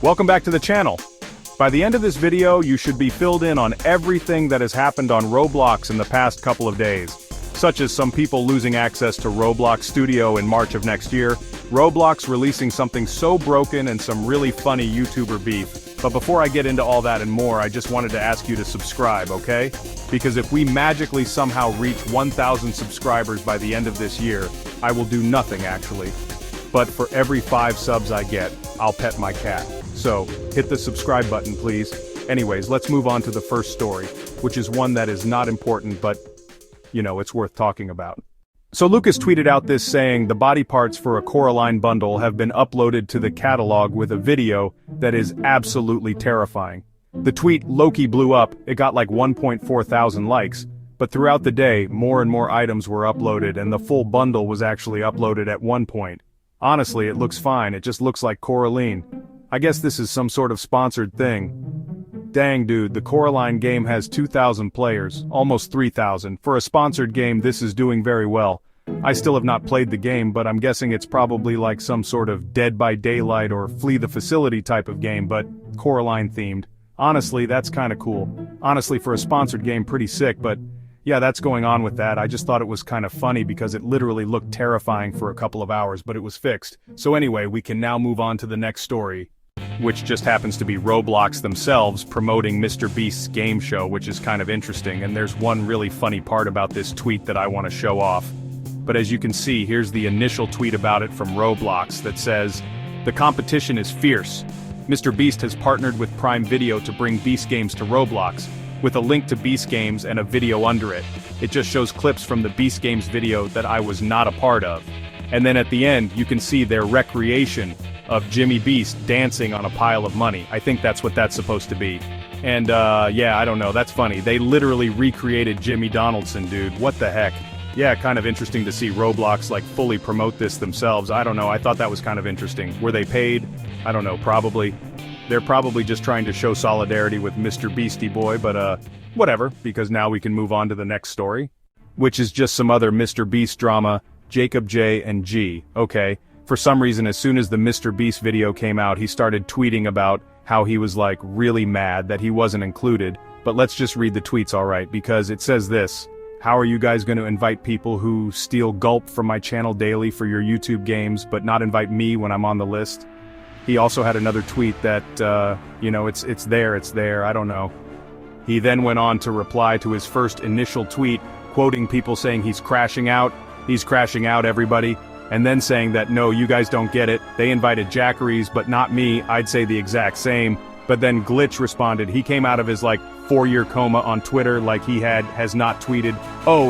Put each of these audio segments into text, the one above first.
Welcome back to the channel. By the end of this video, you should be filled in on everything that has happened on Roblox in the past couple of days, such as some people losing access to Roblox Studio in March of next year, Roblox releasing something so broken, and some really funny YouTuber beef. But before I get into all that and more, I just wanted to ask you to subscribe, okay? Because if we magically somehow reach 1,000 subscribers by the end of this year, I will do nothing actually. But for every 5 subs I get, I'll pet my cat. So, hit the subscribe button please. Anyways, let's move on to the first story, which is one that is not important but, you know, it's worth talking about. So Lucas tweeted out this saying the body parts for a Coraline bundle have been uploaded to the catalog with a video that is absolutely terrifying. The tweet low-key blew up, it got like 1.4 thousand likes, but throughout the day, more and more items were uploaded and the full bundle was actually uploaded at one point. Honestly, it looks fine, it just looks like Coraline. I guess this is some sort of sponsored thing. Dang dude, the Coraline game has 2,000 players, almost 3,000. For a sponsored game this is doing very well. I still have not played the game, but I'm guessing it's probably like some sort of Dead by Daylight or Flee the Facility type of game, but Coraline themed. Honestly, that's kinda cool. Honestly, for a sponsored game, pretty sick, but yeah, that's going on with that. I just thought it was kind of funny because it literally looked terrifying for a couple of hours, but it was fixed. So anyway, we can now move on to the next story, which just happens to be Roblox themselves promoting Mr. Beast's game show, which is kind of interesting, and there's one really funny part about this tweet that I want to show off. But as you can see, here's the initial tweet about it from Roblox that says, "The competition is fierce. Mr. Beast has partnered with Prime Video to bring Beast games to Roblox, with a link to Beast games and a video under it. It just shows clips from the Beast games video that I was not a part of. And then at the end, you can see their recreation of Jimmy Beast dancing on a pile of money. I think that's what that's supposed to be. And yeah, I don't know, that's funny. They literally recreated Jimmy Donaldson, dude. What the heck? Yeah, kind of interesting to see Roblox like fully promote this themselves. I don't know, I thought that was kind of interesting. Were they paid? I don't know, probably. They're probably just trying to show solidarity with Mr. Beastie Boy, but whatever, because now we can move on to the next story, which is just some other Mr. Beast drama, Jacob J and G. Okay, for some reason as soon as the Mr. Beast video came out, he started tweeting about how he was like really mad that he wasn't included, but let's just read the tweets alright, because it says this: "How are you guys going to invite people who steal Gulp from my channel daily for your YouTube games, but not invite me when I'm on the list?" He also had another tweet that, you know, it's there, I don't know. He then went on to reply to his first initial tweet, quoting people saying he's crashing out everybody, and then saying that no, you guys don't get it, they invited Jackeries but not me, I'd say the exact same. But then Glitch responded, he came out of his like 4-year coma on Twitter like he has not tweeted,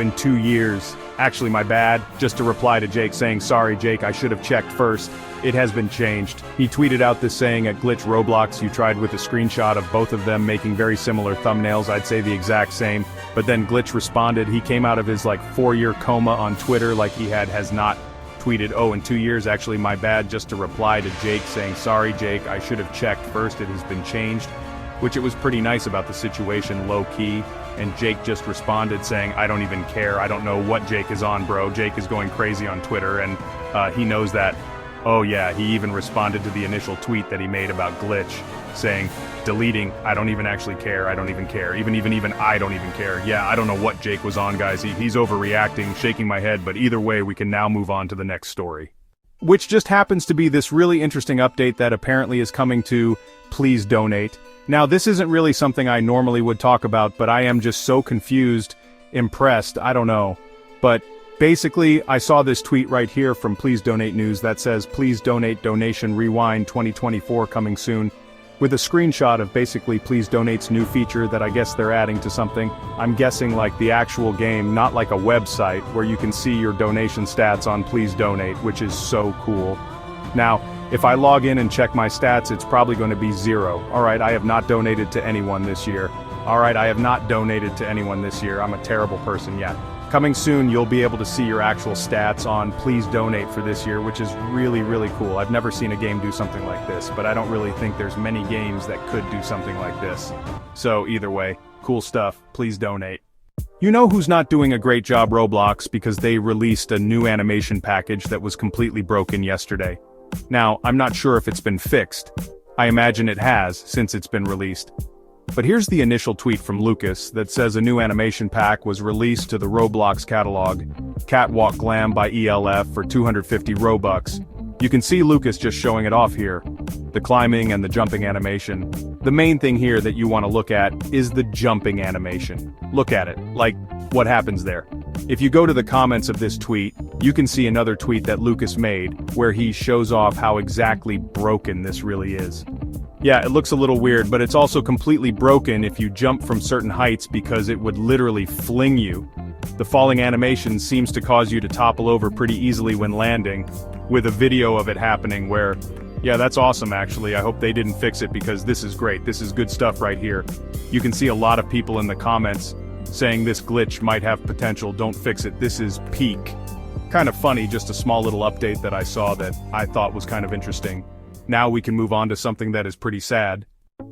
in 2 years. Actually my bad, just to reply to Jake saying, sorry Jake, I should have checked first. It has been changed. He tweeted out this saying, at Glitch Roblox you tried with a screenshot of both of them making very similar thumbnails, I'd say the exact same. But then Glitch responded, he came out of his like 4-year coma on Twitter like he has not tweeted, in 2 years, actually my bad, just to reply to Jake saying, sorry Jake, I should have checked first, it has been changed. Which it was pretty nice about the situation, low-key, and Jake just responded saying, I don't even care, I don't know what Jake is on, bro. Jake is going crazy on Twitter, and he knows that. Oh yeah, he even responded to the initial tweet that he made about Glitch, saying, deleting, I don't even actually care, I don't even care, even I don't even care. Yeah, I don't know what Jake was on, guys, he's overreacting, shaking my head, but either way, we can now move on to the next story. Which just happens to be this really interesting update that apparently is coming to Please Donate. Now this isn't really something I normally would talk about, but I am just so confused, impressed, I don't know. But basically, I saw this tweet right here from Please Donate News that says, Please Donate Donation Rewind 2024 coming soon, with a screenshot of basically Please Donate's new feature that I guess they're adding to something. I'm guessing like the actual game, not like a website where you can see your donation stats on Please Donate, which is so cool. Now, if I log in and check my stats, it's probably going to be 0. Alright, I have not donated to anyone this year. Alright, I have not donated to anyone this year. I'm a terrible person, yeah. Coming soon, you'll be able to see your actual stats on Please Donate for this year, which is really, really cool. I've never seen a game do something like this, but I don't really think there's many games that could do something like this. So either way, cool stuff, please donate. You know who's not doing a great job, Roblox, because they released a new animation package that was completely broken yesterday. Now, I'm not sure if it's been fixed, I imagine it has, since it's been released. But here's the initial tweet from Lucas that says a new animation pack was released to the Roblox catalog, Catwalk Glam by ELF for 250 Robux. You can see Lucas just showing it off here. The climbing and the jumping animation. The main thing here that you want to look at is the jumping animation. Look at it, like, what happens there? If you go to the comments of this tweet, you can see another tweet that Lucas made, where he shows off how exactly broken this really is. Yeah, it looks a little weird, but it's also completely broken if you jump from certain heights because it would literally fling you. The falling animation seems to cause you to topple over pretty easily when landing, with a video of it happening where, yeah, that's awesome actually. I hope they didn't fix it because this is great. This is good stuff right here. You can see a lot of people in the comments saying this glitch might have potential, don't fix it, this is peak. Kind of funny, just a small little update that I saw that I thought was kind of interesting. Now we can move on to something that is pretty sad.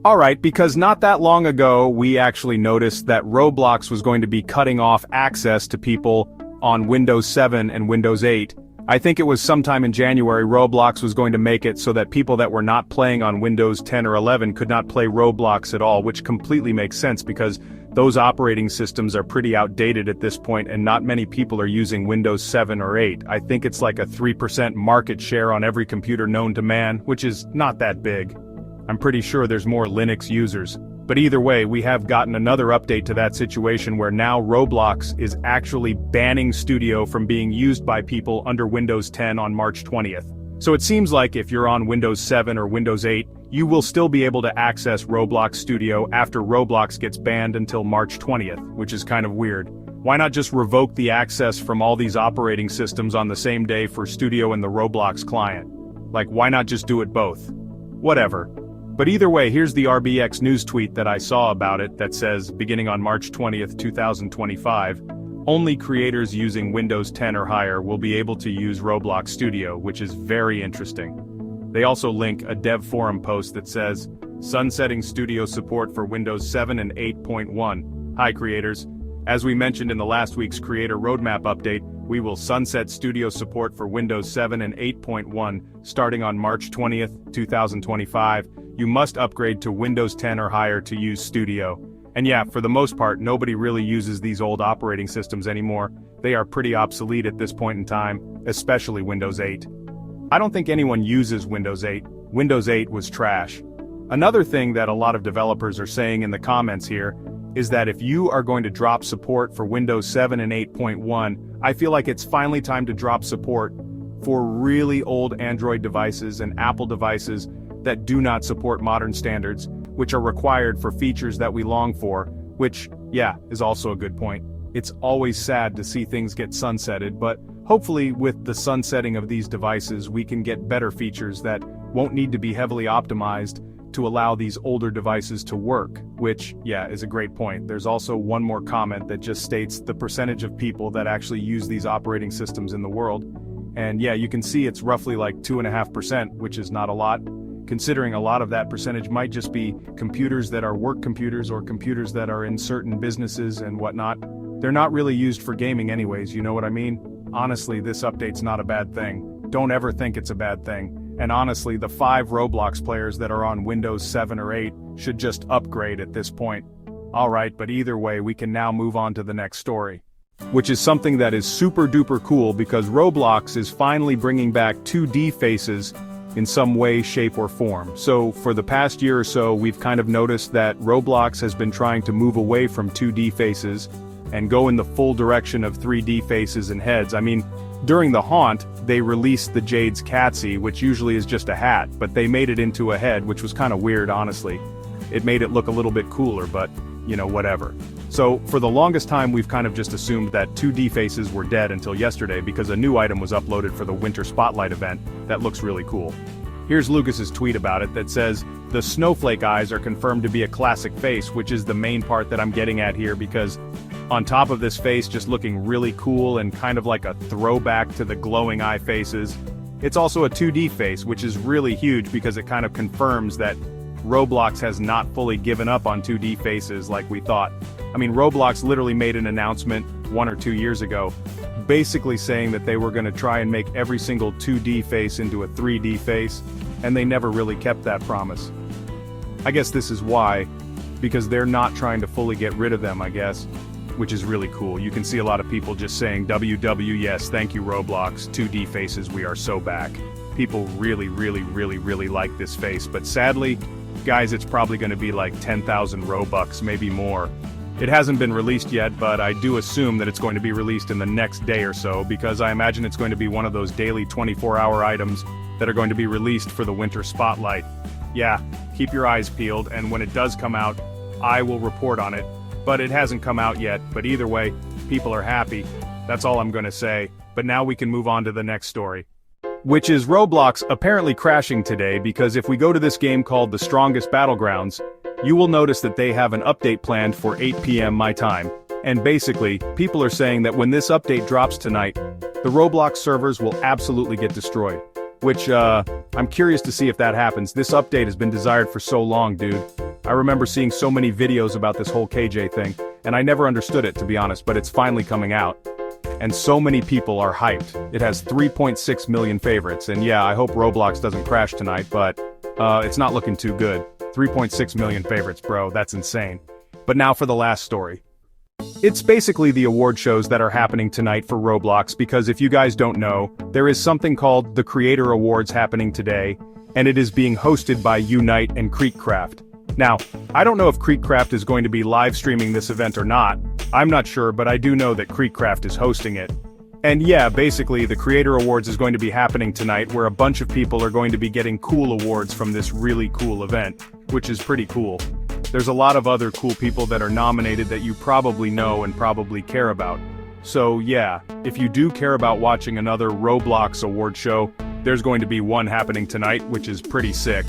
Alright, because not that long ago we actually noticed that Roblox was going to be cutting off access to people on Windows 7 and Windows 8. I think it was sometime in January Roblox was going to make it so that people that were not playing on Windows 10 or 11 could not play Roblox at all, which completely makes sense because those operating systems are pretty outdated at this point and not many people are using Windows 7 or 8. I think it's like a 3% market share on every computer known to man, which is not that big. I'm pretty sure there's more Linux users. But either way, we have gotten another update to that situation where now Roblox is actually banning Studio from being used by people under Windows 10 on March 20th. So it seems like if you're on Windows 7 or Windows 8, you will still be able to access Roblox Studio after Roblox gets banned until March 20th, which is kind of weird. Why not just revoke the access from all these operating systems on the same day for Studio and the Roblox client? Like, why not just do it both? Whatever. But either way, here's the RBX news tweet that I saw about it that says, beginning on March 20th, 2025, only creators using Windows 10 or higher will be able to use Roblox Studio, which is very interesting. They also link a dev forum post that says, sunsetting Studio support for Windows 7 and 8.1. Hi creators. As we mentioned in the last week's Creator Roadmap update, we will sunset Studio support for Windows 7 and 8.1 starting on March 20th, 2025. You must upgrade to Windows 10 or higher to use Studio. And yeah, for the most part, nobody really uses these old operating systems anymore. They are pretty obsolete at this point in time, especially Windows 8. I don't think anyone uses Windows 8. Windows 8 was trash. Another thing that a lot of developers are saying in the comments here is that if you are going to drop support for Windows 7 and 8.1, I feel like it's finally time to drop support for really old Android devices and Apple devices that do not support modern standards, which are required for features that we long for, which, yeah, is also a good point. It's always sad to see things get sunsetted, but hopefully with the sunsetting of these devices we can get better features that won't need to be heavily optimized to allow these older devices to work, which, yeah, is a great point. There's also one more comment that just states the percentage of people that actually use these operating systems in the world. And yeah, you can see it's roughly like 2.5%, which is not a lot, considering a lot of that percentage might just be computers that are work computers or computers that are in certain businesses and whatnot. They're not really used for gaming anyways, you know what I mean? Honestly, this update's not a bad thing. Don't ever think it's a bad thing. And honestly, the 5 Roblox players that are on Windows 7 or 8 should just upgrade at this point. Alright, but either way, we can now move on to the next story. Which is something that is super duper cool because Roblox is finally bringing back 2D faces in some way, shape, or form. So for the past year or so, we've kind of noticed that Roblox has been trying to move away from 2D faces and go in the full direction of 3D faces and heads. I mean, during the haunt, they released the Jade's Catsy, which usually is just a hat, but they made it into a head, which was kind of weird, honestly. It made it look a little bit cooler, but, you know, whatever. So, for the longest time we've kind of just assumed that 2D faces were dead until yesterday because a new item was uploaded for the Winter Spotlight event that looks really cool. Here's Lucas's tweet about it that says, the snowflake eyes are confirmed to be a classic face, which is the main part that I'm getting at here because on top of this face just looking really cool and kind of like a throwback to the glowing eye faces, it's also a 2D face, which is really huge because it kind of confirms that Roblox has not fully given up on 2D faces like we thought. I mean, Roblox literally made an announcement 1 or 2 years ago, basically saying that they were going to try and make every single 2D face into a 3D face, and they never really kept that promise. I guess this is why, because they're not trying to fully get rid of them, I guess, which is really cool. You can see a lot of people just saying WW yes, thank you Roblox, 2D faces, we are so back. People really like this face, but sadly, guys, it's probably going to be like 10,000 Robux, maybe more. It hasn't been released yet, but I do assume that it's going to be released in the next day or so, because I imagine it's going to be one of those daily 24-hour items that are going to be released for the winter spotlight. Yeah, keep your eyes peeled, and when it does come out, I will report on it. But it hasn't come out yet, but either way, people are happy. That's all I'm gonna say. But now we can move on to the next story, which is Roblox apparently crashing today, because if we go to this game called The Strongest Battlegrounds, you will notice that they have an update planned for 8 p.m. my time. And basically, people are saying that when this update drops tonight, the Roblox servers will absolutely get destroyed. Which, I'm curious to see if that happens. This update has been desired for so long, dude. I remember seeing so many videos about this whole KJ thing, and I never understood it, to be honest, but it's finally coming out. And so many people are hyped. It has 3.6 million favorites, and yeah, I hope Roblox doesn't crash tonight, but, it's not looking too good. 3.6 million favorites, bro, that's insane. But now for the last story. It's basically the award shows that are happening tonight for Roblox, because if you guys don't know, there is something called the Creator Awards happening today, and it is being hosted by Unite and Creekcraft. Now, I don't know if Creekcraft is going to be live streaming this event or not. I'm not sure, but I do know that Creekcraft is hosting it. And yeah, basically the Creator Awards is going to be happening tonight, where a bunch of people are going to be getting cool awards from this really cool event, which is pretty cool. There's a lot of other cool people that are nominated that you probably know and probably care about. So yeah, if you do care about watching another Roblox award show, there's going to be one happening tonight, which is pretty sick.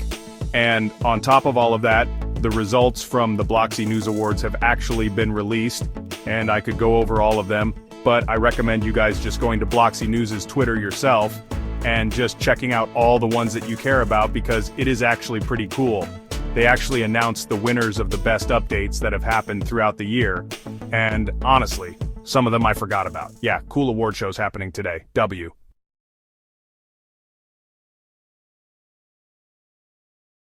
And on top of all of that, the results from the Bloxy News Awards have actually been released, and I could go over all of them, but I recommend you guys just going to Bloxy News' Twitter yourself, and just checking out all the ones that you care about, because it is actually pretty cool. They actually announced the winners of the best updates that have happened throughout the year, and honestly, some of them I forgot about. Yeah, cool award shows happening today. W.